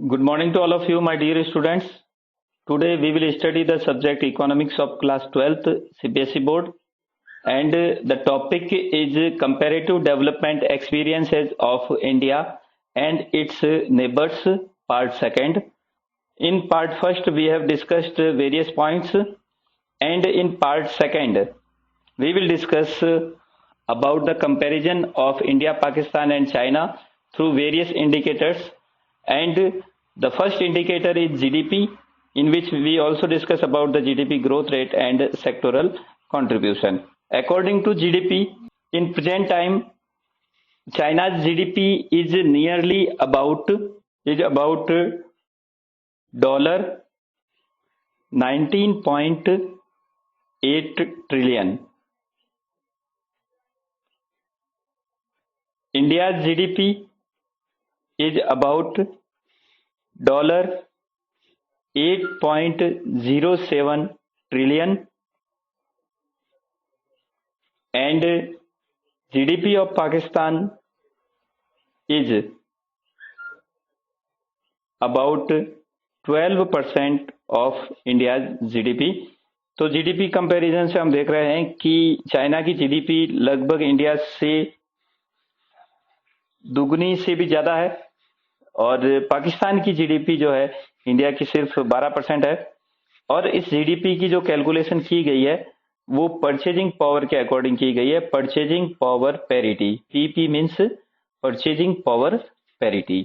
Good morning to all of you, my dear students. Today we will study the subject Economics of Class 12th CBSE Board, and the topic is Comparative Development Experiences of India and its Neighbors, Part 2nd. In Part 1st, we have discussed various points, and in Part 2nd, we will discuss about the comparison of India, Pakistan, and China through various indicators. And the first indicator is GDP, in which we also discuss about the GDP growth rate and sectoral contribution. According to GDP, in present time, China's GDP is nearly about dollar 19.8 trillion. India's GDP is about dollar 8.07 trillion, and GDP of Pakistan is about 12% of India's GDP. तो GDP comparison से हम देख रहे हैं कि China की GDP लगभग India से दुगनी से भी ज्यादा है, और पाकिस्तान की जीडीपी जो है इंडिया की सिर्फ 12% है। और इस जीडीपी की जो कैलकुलेशन की गई है वो परचेजिंग पावर के अकॉर्डिंग की गई है, purchasing power parity. PP means purchasing power parity,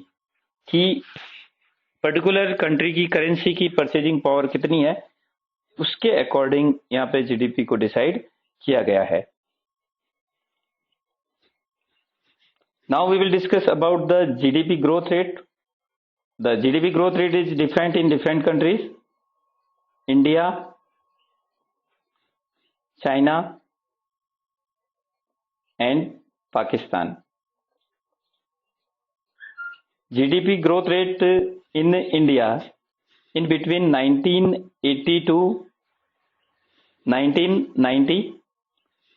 कि पर्टिकुलर कंट्री की करेंसी की परचेजिंग पावर कितनी है, उसके अकॉर्डिंग यहाँ पे जीडीपी को डिसाइड किया गया है। Now we will discuss about the GDP growth rate. The GDP growth rate is different in different countries: India, China, and Pakistan. GDP growth rate in India in between 1980 to 1990,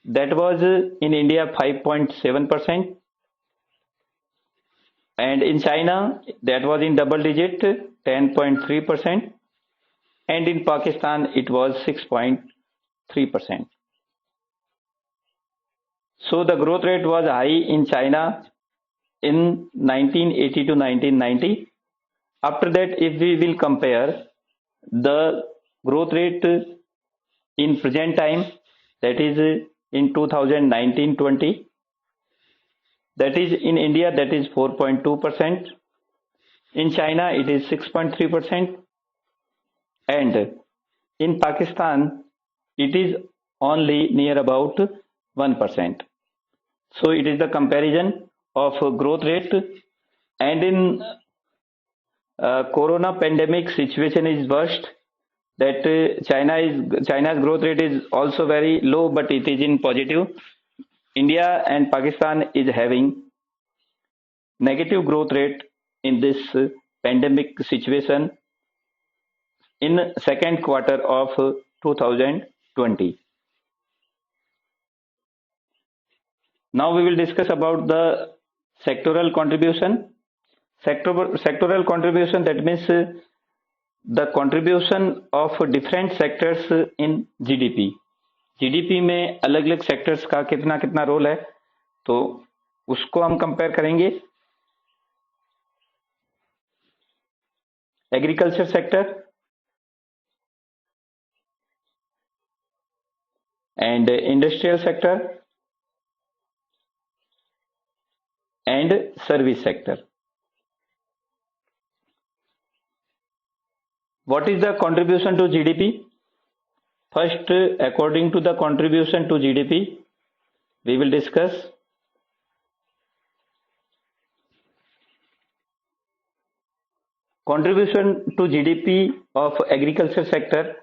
that was in India 5.7%, and in China that was in double digit 10.3%, and in Pakistan it was 6.3%. So the growth rate was high in China in 1980 to 1990. After that, if we will compare the growth rate in present time, that is in 2019-20, that is in India that is 4.2%, in China it is 6.3%, and in Pakistan it is only near about 1%. So it is the comparison of growth rate. And in corona pandemic situation is worst, that China's growth rate is also very low, but it is in positive. India and Pakistan is having negative growth rate in this pandemic situation in second quarter of 2020. Now we will discuss about the sectoral contribution. Sectoral contribution, that means the contribution of different sectors in GDP. GDP में अलग अलग sectors का कितना कितना role है, तो उसको हम कंपेयर करेंगे। Agriculture sector and industrial sector and service sector. What is the contribution to GDP? First, according to the contribution to GDP, we will discuss contribution to GDP of agriculture sector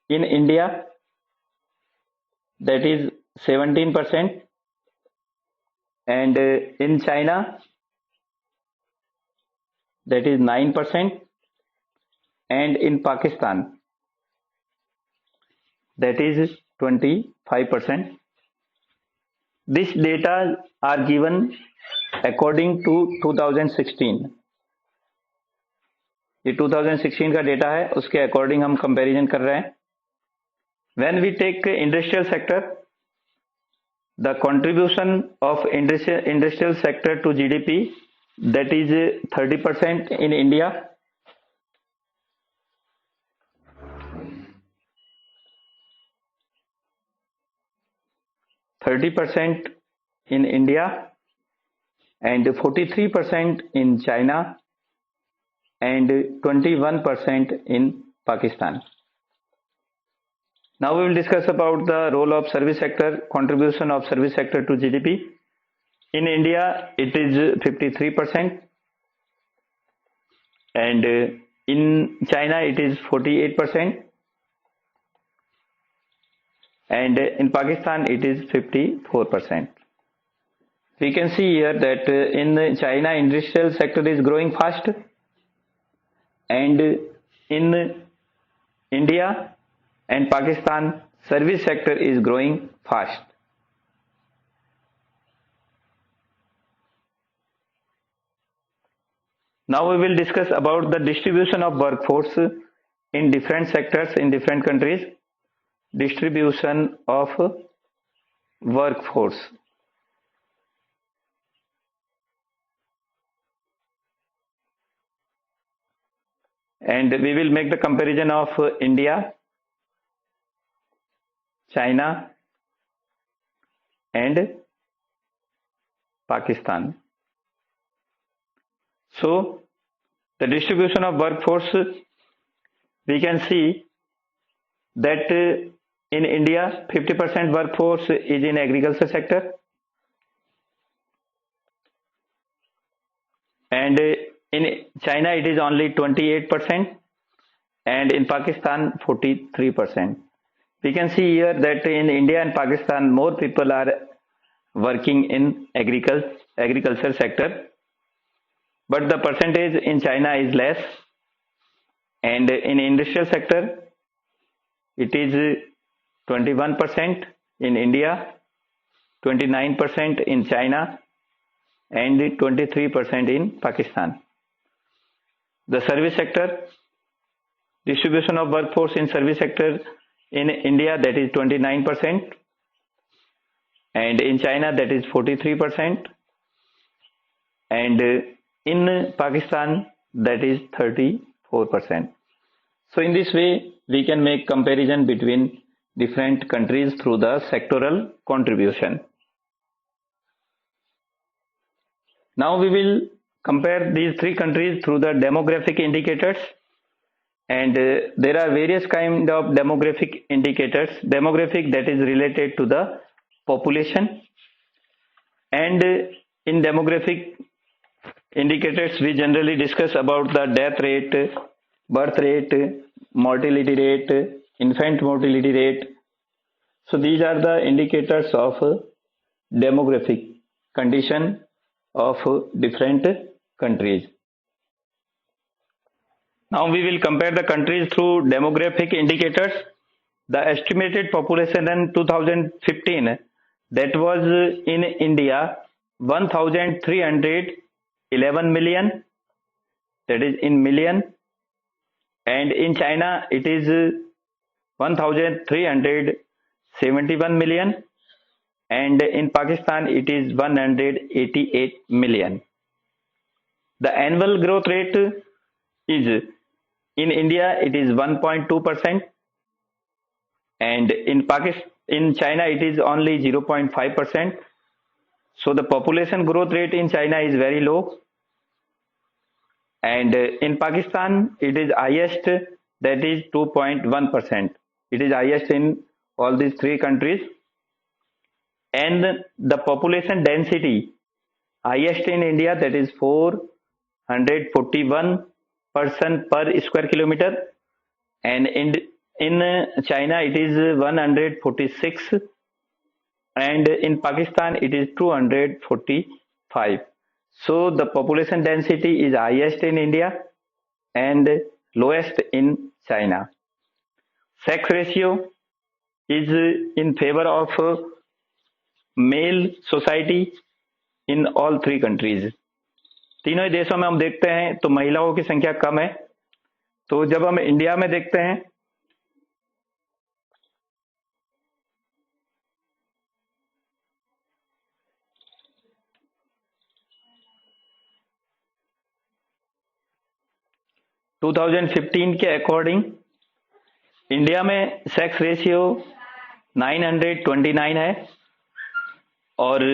in India, that is 17%, and in China that is 9%, and in Pakistan that is 25%. This data are given according to 2016. ये 2016 का data है, उसके according हम comparison कर रहे हैं. When we take industrial sector, the contribution of industrial sector to GDP, that is 30% in India. 30% in India and 43% in China and 21% in Pakistan. Now we will discuss about the role of service sector, contribution of service sector to GDP. In India, it is 53% and in China it is 48% and in Pakistan it is 54%. We can see here that in China industrial sector is growing fast and in India and Pakistan service sector is growing fast. Now we will discuss about the distribution of workforce in different sectors in different countries. Distribution of workforce. And we will make the comparison of India, China and Pakistan. So the distribution of workforce, we can see that in India 50% workforce is in agriculture sector and in China it is only 28% and in Pakistan 43%. We can see here that in India and Pakistan more people are working in agriculture sector, but the percentage in China is less, and in industrial sector it is 21% in India, 29% in China and 23% in Pakistan. The service sector, distribution of workforce in service sector in India, that is 29% and in China that is 43% and in Pakistan that is 34%. So in this way we can make comparison between different countries through the sectoral contribution. Now we will compare these three countries through the demographic indicators, and there are various kind of demographic indicators. Demographic, that is related to the population, and in demographic indicators we generally discuss about the death rate, birth rate, mortality rate, infant mortality rate. So these are the indicators of demographic condition of different countries. Now we will compare the countries through demographic indicators. The estimated population in 2015, that was in India 1311 million, that is in million, and in China it is 1371 million, and in Pakistan it is 188 million. The annual growth rate is in India it is 1.2%, and in China it is only 0.5%. So the population growth rate in China is very low, and in Pakistan it is highest, that is 2.1%. It is highest in all these three countries. And the population density highest in India, that is 441 person per square kilometer, and in China it is 146, and in Pakistan it is 245. So the population density is highest in India and lowest in China. Sex ratio is in favor of male society in all three countries. तीनों ही देशों में हम देखते हैं तो महिलाओं की संख्या कम है तो जब हम इंडिया में देखते हैं, टू 2015 के अकॉर्डिंग इंडिया में सेक्स रेशियो 929 है और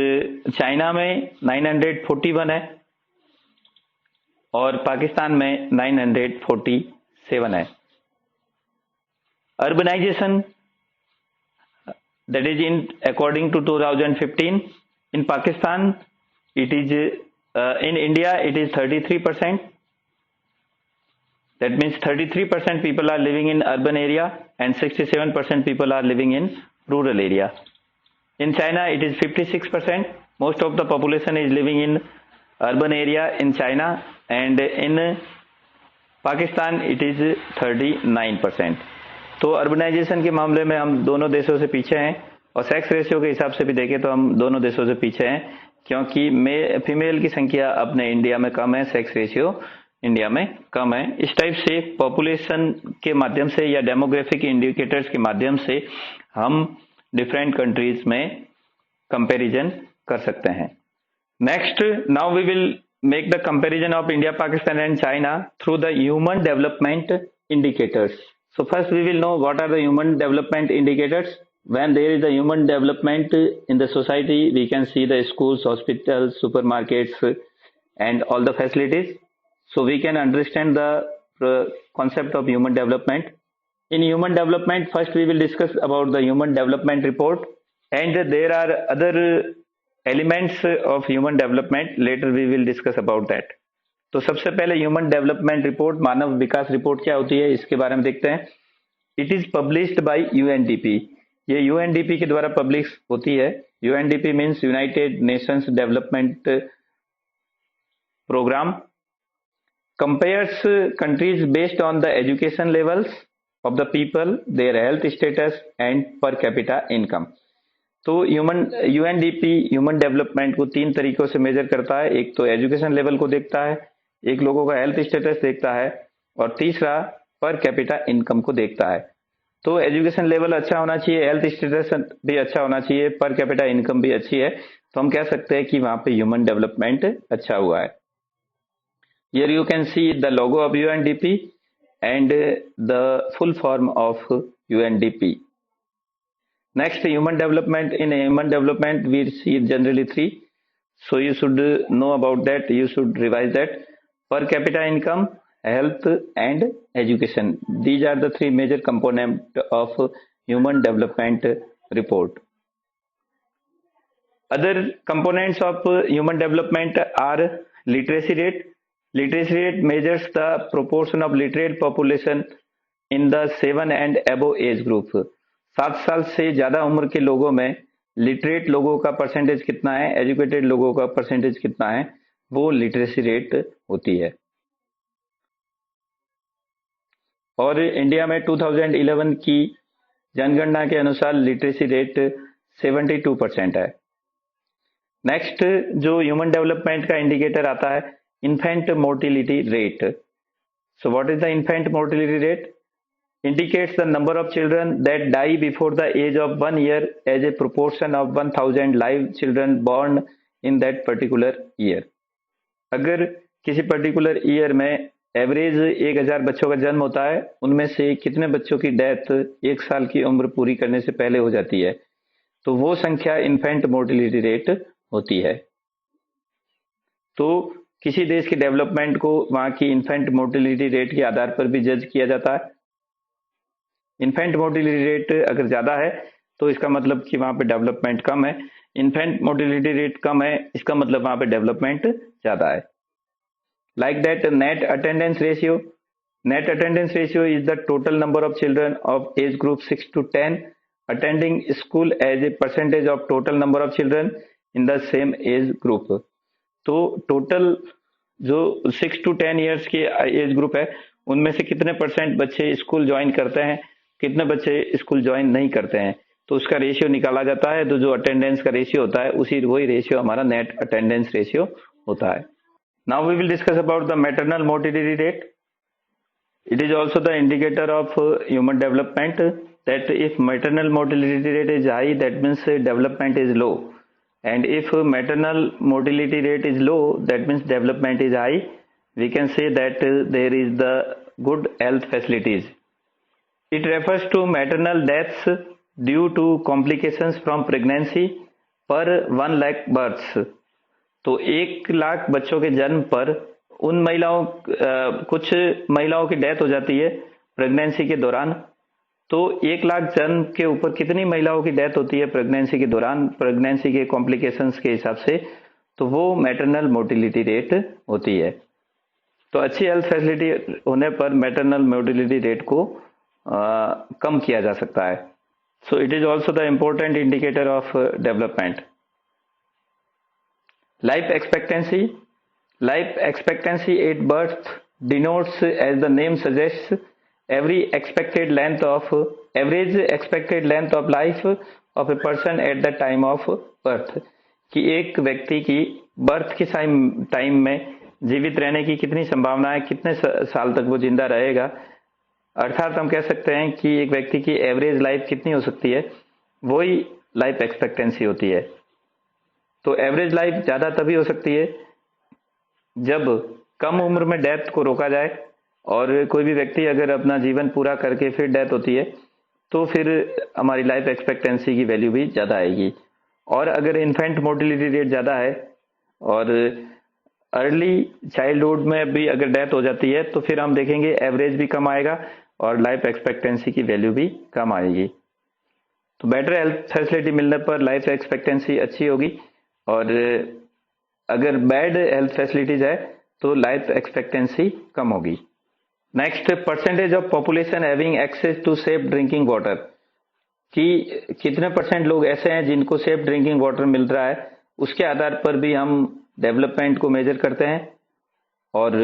चाइना में 941 है और पाकिस्तान में 947 है। Urbanisation, that is in according to 2015 in Pakistan it is in India it is 33%. That means 33% people are living in urban area and 67% people are living in rural area. In China it is 56%. Most of the population is living in urban area in China, and in Pakistan it is 39%. तो urbanisation के मामले में हम दोनों देशों से पीछे हैं, और सेक्स रेशियो के हिसाब से भी देखें तो हम दोनों देशों से पीछे हैं, क्योंकि फीमेल की संख्या अपने इंडिया में कम है, सेक्स रेशियो इंडिया में कम है। इस टाइप से पॉपुलेशन के माध्यम से या डेमोग्राफिक इंडिकेटर्स के माध्यम से हम डिफरेंट कंट्रीज में कंपैरिजन कर सकते हैं। Next, now we will make the comparison of India, Pakistan and China through the human development indicators. So first we will know what are the human development indicators. When there is a human development in the society, we can see the schools, hospitals, supermarkets and all the facilities. So we can understand the concept of human development. In human development, first we will discuss about the human development report, and there are other elements of human development, later we will discuss about that. तो सबसे पहले human development report, मानव विकास report क्या होती है, इसके बारे में देखते हैं। It is published by UNDP. ये यूएनडीपी के द्वारा पब्लिश होती है। UNDP means United Nations Development Programme. Compares countries based on the education levels of the people, their health status and per capita income. तो यूएनडीपी ह्यूमन डेवलपमेंट को 3 तरीकों से major करता है। एक तो एजुकेशन लेवल को देखता है, एक लोगों का हेल्थ स्टेटस देखता है, और तीसरा पर कैपिटा इनकम को देखता है। तो एजुकेशन लेवल अच्छा होना चाहिए, हेल्थ स्टेटस भी अच्छा होना चाहिए, पर कैपिटा इनकम भी अच्छी है, तो हम कह सकते हैं कि वहां पे ह्यूमन डेवलपमेंट अच्छा हुआ है। Here you can see the logo of UNDP and the full form of UNDP. Next, human development. In human development, we see generally 3. So you should know about that. You should revise that. Per capita income, health, and education. These are the 3 major components of human development report. Other components of human development are literacy rate. Literacy rate measures the proportion of literate population in the 7 and above age group. 7 साल से ज्यादा उम्र के लोगों में literate लोगों का percentage कितना है, एजुकेटेड लोगों का परसेंटेज कितना है, वो लिटरेसी रेट होती है। और इंडिया में 2011 की जनगणना के अनुसार लिटरेसी रेट 72% है। नेक्स्ट, जो ह्यूमन डेवलपमेंट का इंडिकेटर आता है, infant mortality rate. So what is the infant mortality rate? Indicates the number of children that die before the age of 1 year as a proportion of 1000 live children born in that particular year. अगर किसी particular year में average 1000 बच्चों का जन्म होता है, उनमें से कितने बच्चों की डेथ 1 साल की उम्र पूरी करने से पहले हो जाती है, तो वो संख्या इन्फेंट मोर्टिलिटी रेट होती है। तो किसी देश के डेवलपमेंट को वहां की इन्फेंट मोर्टिलिटी रेट के आधार पर भी जज किया जाता है। इन्फेंट मोर्टिलिटी रेट अगर ज्यादा है तो इसका मतलब कि वहां पे डेवलपमेंट कम है। इन्फेंट मोर्टिलिटी रेट कम है, इसका मतलब वहां पे डेवलपमेंट ज्यादा है। Like that, net attendance ratio. Net attendance ratio is the total number of children of age group 6 to 10 attending school as a percentage of total number of children in the same age group. तो total जो 6 to 10 years के age group है, उनमें से कितने percent बच्चे school join करते हैं, कितने बच्चे स्कूल ज्वाइन नहीं करते हैं, तो उसका रेशियो निकाला जाता है। तो जो अटेंडेंस का रेशियो होता है, वही रेशियो हमारा नेट अटेंडेंस रेशियो होता है। Now we will discuss about the maternal mortality rate. It is also the indicator of human development that if maternal mortality rate is high, that means development is low. And if maternal mortality rate is low, that means development is high. We can say that there is the good health facilities. It refers to maternal deaths due to complications from pregnancy per 1 lakh births. तो 1 लाख बच्चों के जन्म पर उन महिलाओं कुछ महिलाओं की डेथ हो जाती है प्रेगनेंसी के दौरान। तो 1 लाख जन्म के ऊपर कितनी महिलाओं की डेथ होती है प्रेगनेंसी के दौरान, प्रेगनेंसी के कॉम्प्लिकेशंस के हिसाब से, तो वो मैटरनल मोर्टिलिटी रेट होती है। तो अच्छी हेल्थ फैसिलिटी होने पर मैटरनल मोर्टिलिटी रेट को कम किया जा सकता है। So it is also the important indicator of development. Life expectancy. Life expectancy at birth denotes, as the name suggests, average expected length of life of a person at the time of birth. कि एक व्यक्ति की birth के time में जीवित रहने की कितनी संभावना है, कितने साल तक वो जिंदा रहेगा। अर्थात हम कह सकते हैं कि एक व्यक्ति की एवरेज लाइफ कितनी हो सकती है, वही लाइफ एक्सपेक्टेंसी होती है। तो एवरेज लाइफ ज्यादा तभी हो सकती है जब कम उम्र में डेथ को रोका जाए, और कोई भी व्यक्ति अगर अपना जीवन पूरा करके फिर डेथ होती है तो फिर हमारी लाइफ एक्सपेक्टेंसी की वैल्यू भी ज्यादा आएगी। और अगर इन्फेंट मोर्टिलिटी रेट ज्यादा है और अर्ली चाइल्डहुड में भी अगर डेथ हो जाती है तो फिर हम देखेंगे एवरेज भी कम आएगा और लाइफ एक्सपेक्टेंसी की वैल्यू भी कम आएगी। तो बेटर हेल्थ फैसिलिटी मिलने पर लाइफ एक्सपेक्टेंसी अच्छी होगी, और अगर बैड हेल्थ फैसिलिटीज है तो लाइफ एक्सपेक्टेंसी कम होगी। Next, percentage of population having access to safe drinking water, कि कितने परसेंट लोग ऐसे हैं जिनको सेफ ड्रिंकिंग वाटर मिल रहा है, उसके आधार पर भी हम डेवलपमेंट को मेजर करते हैं और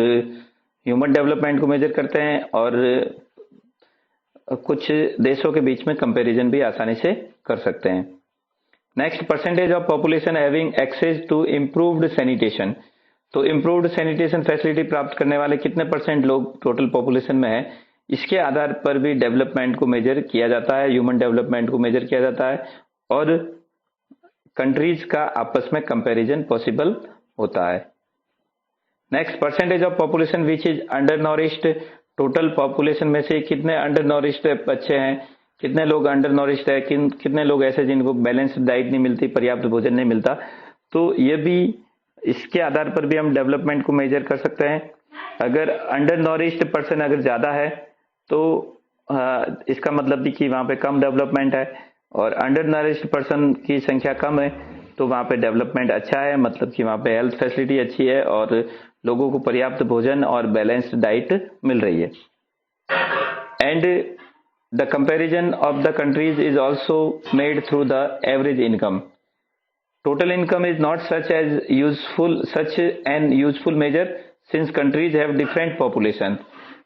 ह्यूमन डेवलपमेंट को मेजर करते हैं, और कुछ देशों के बीच में कंपैरिजन भी आसानी से कर सकते हैं। Next, percentage of population having access to improved sanitation, तो इम्प्रूव्ड सैनिटेशन फैसिलिटी प्राप्त करने वाले कितने परसेंट लोग टोटल पॉपुलेशन में है, इसके आधार पर भी डेवलपमेंट को मेजर किया जाता है, ह्यूमन डेवलपमेंट को मेजर किया जाता है, और कंट्रीज का आपस में कंपैरिजन पॉसिबल होता है। Next, percentage of population which is undernourished, total population में से कितने अंडर नॉरिश्ड बच्चे हैं, कितने लोग अंडर नॉरिश्ड है, कितने लोग ऐसे जिनको बैलेंस्ड डाइट नहीं मिलती, पर्याप्त भोजन नहीं मिलता। तो ये भी, इसके आधार पर भी हम डेवलपमेंट को मेजर कर सकते हैं। अगर अंडर नॉरिश्ड पर्सन अगर ज्यादा है तो इसका मतलब भी कि वहां पे कम डेवलपमेंट है, और अंडर नॉरिश्ड पर्सन की संख्या कम है तो वहां पे डेवलपमेंट अच्छा है, मतलब कि वहां पे हेल्थ फैसिलिटी अच्छी है और लोगों को पर्याप्त भोजन और बैलेंस्ड डाइट मिल रही है। And the comparison of the countries is also made through the average income. Total income is not such an useful measure since countries have different population.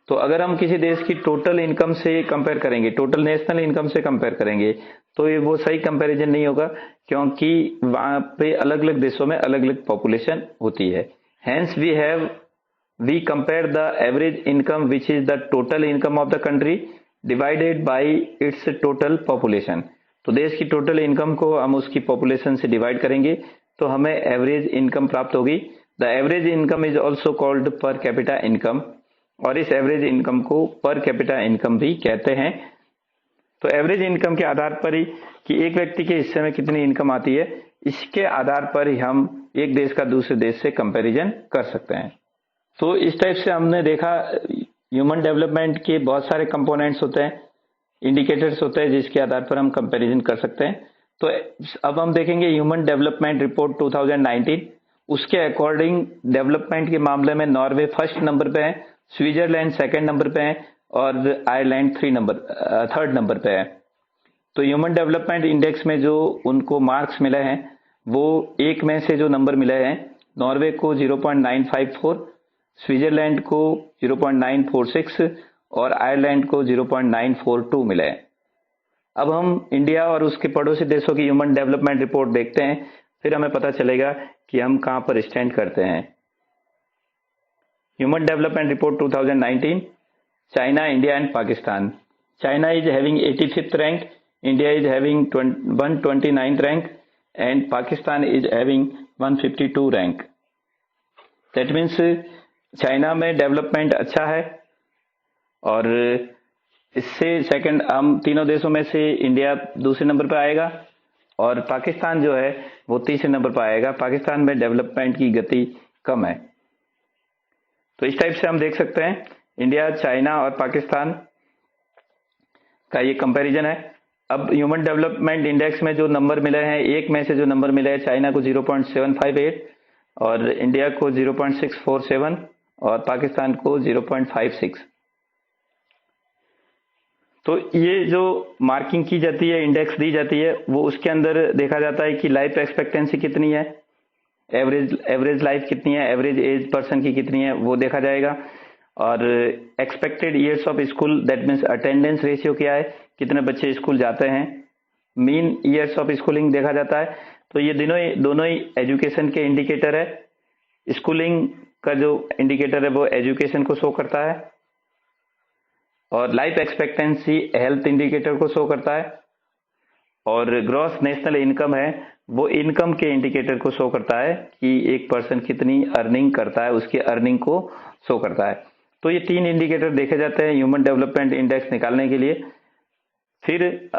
तो अगर हम किसी देश की टोटल इनकम से कंपेयर करेंगे, टोटल नेशनल इनकम से compare करेंगे, तो ये वो सही कंपैरिजन नहीं होगा, क्योंकि वहां पे अलग अलग देशों में अलग अलग पॉपुलेशन होती है। Hence we compare the average income which is the total income of the country divided by its total population. तो देश की टोटल इनकम को हम उसकी पॉपुलेशन से डिवाइड करेंगे तो हमें एवरेज इनकम प्राप्त होगी। The average income is also called पर कैपिटा इनकम, और इस एवरेज इनकम को पर कैपिटा इनकम भी कहते हैं। तो एवरेज इनकम के आधार पर ही कि एक व्यक्ति के हिस्से में कितनी इनकम आती है, इसके आधार पर ही हम एक देश का दूसरे देश से कंपैरिजन कर सकते हैं। तो इस टाइप से हमने देखा ह्यूमन डेवलपमेंट के बहुत सारे कंपोनेंट्स होते हैं, इंडिकेटर्स होते हैं जिसके आधार पर हम कंपैरिजन कर सकते हैं। तो अब हम देखेंगे ह्यूमन डेवलपमेंट रिपोर्ट 2019। उसके अकॉर्डिंग डेवलपमेंट के मामले में नॉर्वे फर्स्ट नंबर पे है, स्विट्जरलैंड सेकंड नंबर पे है और आयरलैंड थर्ड नंबर पे है। तो ह्यूमन डेवलपमेंट इंडेक्स में जो उनको मार्क्स मिले हैं वो 1 में से जो नंबर मिले हैं, नॉर्वे को 0.954, स्विट्जरलैंड को 0.946 और आयरलैंड को 0.942 मिले हैं। अब हम इंडिया और उसके पड़ोसी देशों की ह्यूमन डेवलपमेंट रिपोर्ट देखते हैं, फिर हमें पता चलेगा कि हम कहां पर स्टैंड करते हैं। Human development report 2019, China, India and Pakistan. China is having 85th rank, India is having 129th rank and Pakistan is having 152 rank. That means China में डेवलपमेंट अच्छा है और इससे सेकंड हम तीनों देशों में से इंडिया दूसरे नंबर पर आएगा और पाकिस्तान जो है वो तीसरे नंबर पर आएगा। पाकिस्तान में डेवलपमेंट की गति कम है। तो इस टाइप से हम देख सकते हैं इंडिया, चाइना और पाकिस्तान का ये कंपैरिजन है। अब ह्यूमन डेवलपमेंट इंडेक्स में जो नंबर मिले हैं, एक में से जो नंबर मिले हैं, चाइना को 0.758 और इंडिया को 0.647 और पाकिस्तान को 0.56। तो ये जो मार्किंग की जाती है, इंडेक्स दी जाती है, वो उसके अंदर देखा जाता है कि लाइफ एक्सपेक्टेंसी कितनी है, एवरेज लाइफ कितनी है, एवरेज एज पर्सन की कितनी है वो देखा जाएगा और expected years of school, that means attendance ratio क्या है, कितने बच्चे स्कूल जाते हैं, मीन ईयर्स ऑफ स्कूलिंग देखा जाता है। तो ये दोनों ही एजुकेशन के इंडिकेटर है। स्कूलिंग का जो इंडिकेटर है वो एजुकेशन को शो करता है और लाइफ एक्सपेक्टेंसी हेल्थ इंडिकेटर को शो करता है और ग्रॉस नेशनल इनकम है वो इनकम के इंडिकेटर को शो करता है कि एक पर्सन कितनी अर्निंग करता है, उसकी अर्निंग को शो करता है। तो ये तीन इंडिकेटर देखे जाते हैं ह्यूमन डेवलपमेंट इंडेक्स निकालने के लिए। फिर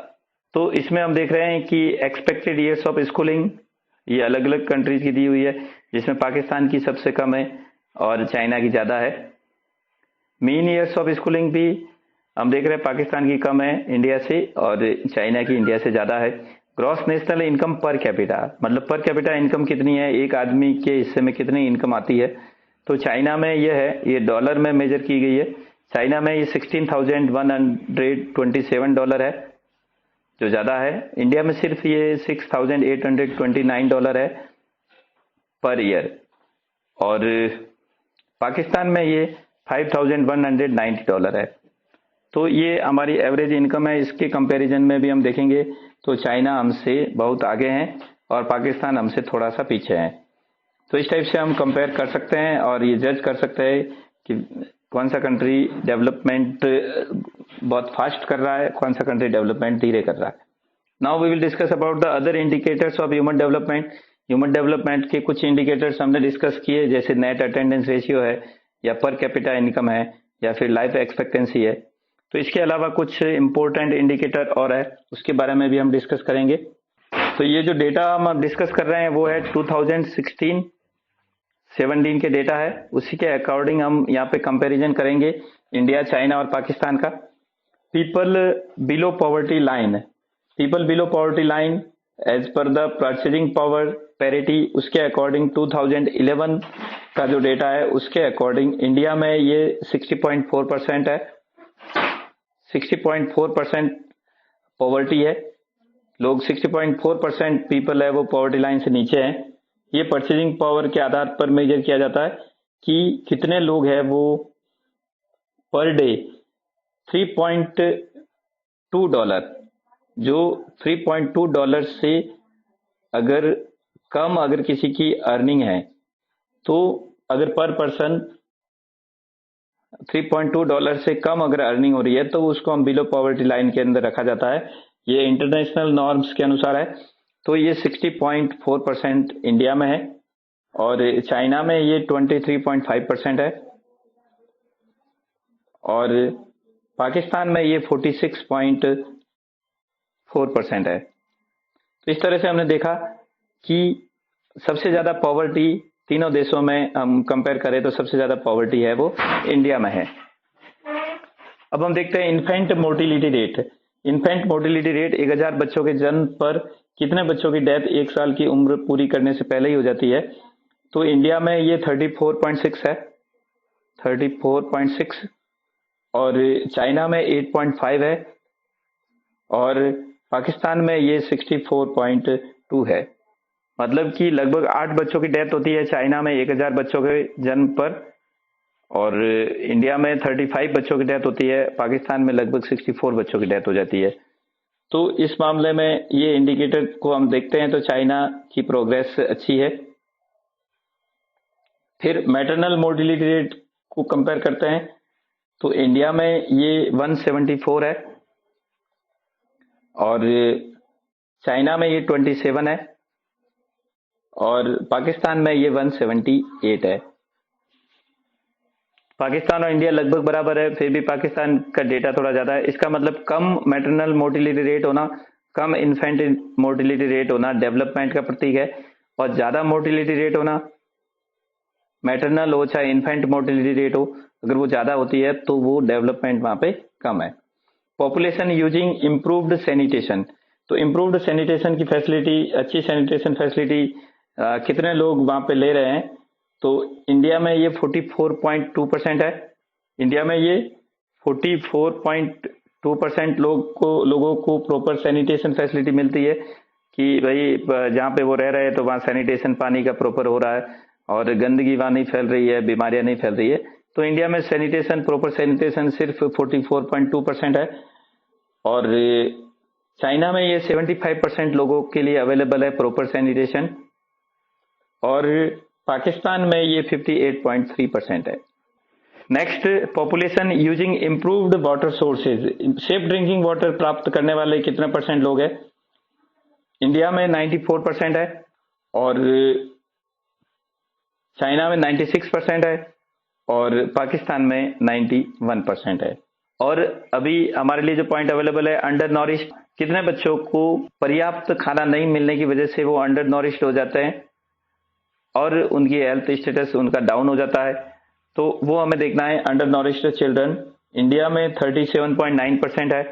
तो इसमें हम देख रहे हैं कि एक्सपेक्टेड ईयर्स ऑफ स्कूलिंग ये अलग अलग कंट्रीज की दी हुई है, जिसमें पाकिस्तान की सबसे कम है और चाइना की ज्यादा है। मीन ईयर्स ऑफ स्कूलिंग भी हम देख रहे हैं पाकिस्तान की कम है इंडिया से और चाइना की इंडिया से ज्यादा है। Gross national income per capita, मतलब पर कैपिटा इनकम कितनी है, एक आदमी के हिस्से में कितनी इनकम आती है, तो चाइना में ये है, ये डॉलर में मेजर की गई है। चाइना में ये $16,127 है जो ज्यादा है। इंडिया में सिर्फ ये $6,829 है पर ईयर और पाकिस्तान में ये $5,190 है। तो ये हमारी एवरेज इनकम है। इसके कंपैरिजन में भी हम देखेंगे तो चाइना हमसे बहुत आगे हैं और पाकिस्तान हमसे थोड़ा सा पीछे है। तो इस टाइप से हम कंपेयर कर सकते हैं और ये जज कर सकते हैं कि कौन सा कंट्री डेवलपमेंट बहुत फास्ट कर रहा है, कौन सा कंट्री डेवलपमेंट धीरे कर रहा है। Now we will discuss about the other indicators of human development. Human development के कुछ इंडिकेटर्स हमने डिस्कस किए, जैसे नेट अटेंडेंस रेशियो है या पर कैपिटा इनकम है या फिर लाइफ एक्सपेक्टेंसी है। तो इसके अलावा कुछ इंपॉर्टेंट इंडिकेटर और है, उसके बारे में भी हम डिस्कस करेंगे। तो ये जो डेटा हम डिस्कस कर रहे हैं वो है 2016-17 के डेटा है, उसी के अकॉर्डिंग हम यहाँ पे कंपैरिजन करेंगे इंडिया, चाइना और पाकिस्तान का। People below poverty line, people below poverty line as per the purchasing power parity, उसके अकॉर्डिंग 2011 का जो डेटा है उसके अकॉर्डिंग इंडिया में ये 60.4% है। 60.4% पॉवर्टी है, लोग 60.4% पीपल है वो पॉवर्टी लाइन से नीचे हैं। ये परचेजिंग पावर के आधार पर मेजर किया जाता है कि कितने लोग हैं वो पर डे $3.2, जो $3.2 से अगर कम अगर किसी की अर्निंग है तो अगर पर पर्सन $3.2 से कम अगर अर्निंग हो रही है तो उसको हम बिलो पॉवर्टी लाइन के अंदर रखा जाता है। ये इंटरनेशनल नॉर्म्स के अनुसार है। तो ये 60.4% इंडिया में है और चाइना में ये 23.5% है और पाकिस्तान में ये 46.4% है। तो इस तरह से हमने देखा कि सबसे ज्यादा पॉवर्टी तीनों देशों में हम कंपेयर करें तो सबसे ज्यादा पॉवर्टी है वो इंडिया में है। अब हम देखते हैं infant mortality rate. Infant mortality rate 1000 बच्चों के जन्म पर कितने बच्चों की डेथ 1 साल की उम्र पूरी करने से पहले ही हो जाती है। तो इंडिया में ये 34.6 है, 34.6 और चाइना में 8.5 है और पाकिस्तान में ये 64.2 है। मतलब कि लगभग 8 बच्चों की डेथ होती है चाइना में 1000 बच्चों के जन्म पर और इंडिया में 35 बच्चों की डेथ होती है, पाकिस्तान में लगभग 64 बच्चों की डेथ हो जाती है। तो इस मामले में ये इंडिकेटर को हम देखते हैं तो चाइना की प्रोग्रेस अच्छी है। फिर मैटरनल मोर्टिलिटी रेट को कंपेयर करते हैं तो इंडिया में ये 174 है और चाइना में ये 27 है और पाकिस्तान में ये 178 है। पाकिस्तान और इंडिया लगभग बराबर है, फिर भी पाकिस्तान का डेटा थोड़ा ज्यादा है। इसका मतलब कम मैटरनल मोर्टिलिटी रेट होना, कम इन्फेंट मोर्टिलिटी रेट होना डेवलपमेंट का प्रतीक है, और ज्यादा मोर्टिलिटी रेट होना, मैटरनल हो चाहे इन्फेंट मोर्टिलिटी रेट हो, अगर वो ज्यादा होती है तो वो डेवलपमेंट वहां पे कम है। पॉपुलेशन यूजिंग इम्प्रूव्ड सैनिटेशन, तो इम्प्रूव्ड सैनिटेशन की फैसिलिटी, अच्छी सैनिटेशन फैसिलिटी कितने लोग वहां पे ले रहे हैं, तो इंडिया में ये 44.2% है। इंडिया में ये 44.2% लोगों को प्रॉपर सैनिटेशन फैसिलिटी मिलती है कि भाई जहाँ पे वो रह रहे हैं तो वहाँ सैनिटेशन पानी का प्रॉपर हो रहा है और गंदगी वहाँ नहीं फैल रही है, बीमारियां नहीं फैल रही है। तो इंडिया में सैनिटेशन, प्रॉपर सैनिटेशन सिर्फ 44.2% है। और चाइना में ये 75% लोगों के लिए अवेलेबल है प्रॉपर सैनिटेशन, और पाकिस्तान में ये 58.3% है। Next, population using improved water sources, safe drinking water प्राप्त करने वाले कितने परसेंट लोग हैं? इंडिया में 94% है और चाइना में 96% है और पाकिस्तान में 91% है। और अभी हमारे लिए जो पॉइंट अवेलेबल है, अंडर नॉरिश, कितने बच्चों को पर्याप्त खाना नहीं मिलने की वजह से वो अंडर नॉरिश्ड हो जाते हैं और उनकी हेल्थ स्टेटस उनका डाउन हो जाता है, तो वो हमें देखना है। अंडर नॉरिश्ड चिल्ड्रन इंडिया में 37.9% है।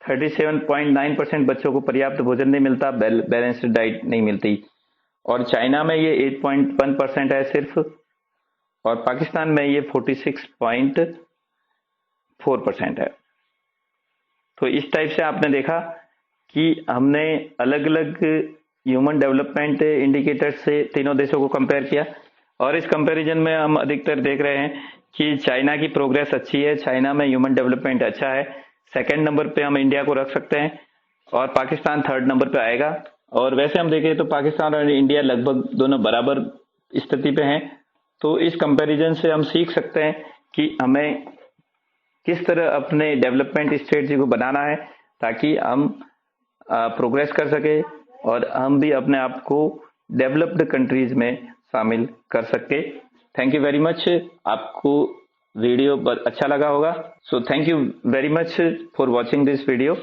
37.9% बच्चों को पर्याप्त भोजन नहीं मिलता, बैलेंस्ड डाइट नहीं मिलती। और चाइना में ये 8.1% है सिर्फ, और पाकिस्तान में ये 46.4% है। तो इस टाइप से आपने देखा कि हमने अलग अलग ह्यूमन डेवलपमेंट इंडिकेटर से तीनों देशों को कंपेयर किया, और इस कंपैरिजन में हम अधिकतर देख रहे हैं कि चाइना की प्रोग्रेस अच्छी है, चाइना में ह्यूमन डेवलपमेंट अच्छा है। सेकंड नंबर पे हम इंडिया को रख सकते हैं और पाकिस्तान थर्ड नंबर पे आएगा। और वैसे हम देखें तो पाकिस्तान और इंडिया लगभग दोनों बराबर स्थिति पे हैं। तो इस कंपैरिजन से हम सीख सकते हैं कि हमें किस तरह अपने डेवलपमेंट स्ट्रेटजी को बनाना है ताकि हम प्रोग्रेस कर सके और हम भी अपने आप को डेवलप्ड कंट्रीज में शामिल कर सके। Thank you very much. आपको वीडियो अच्छा लगा होगा, so thank you very much for watching this video.